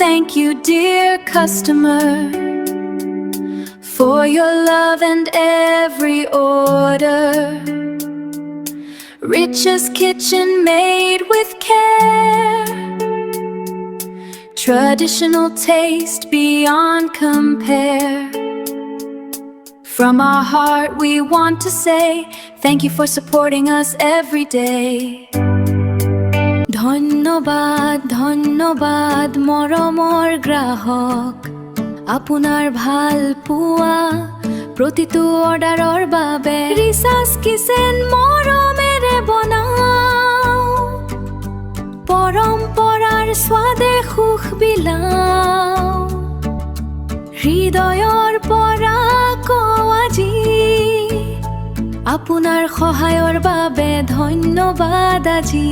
Thank you, dear customer, for your love and every order. Richa's kitchen made with care, traditional taste beyond compare. From our heart we want to say thank you for supporting us every day. ধন্যবাদ ধন্যবাদ মৰমৰ গ্ৰাহক, আপোনাৰ ভাল পোৱা প্ৰতিটো অৰ্ডাৰৰ বাবে। ৰিচা's কিচেন মৰমেৰে বনাও, পৰম্পৰাৰ স্বাদে সুখ বিলাও। হৃদয়ৰ পৰা কওঁ আজি, আপোনাৰ সহায়ৰ বাবে ধন্যবাদ আজি।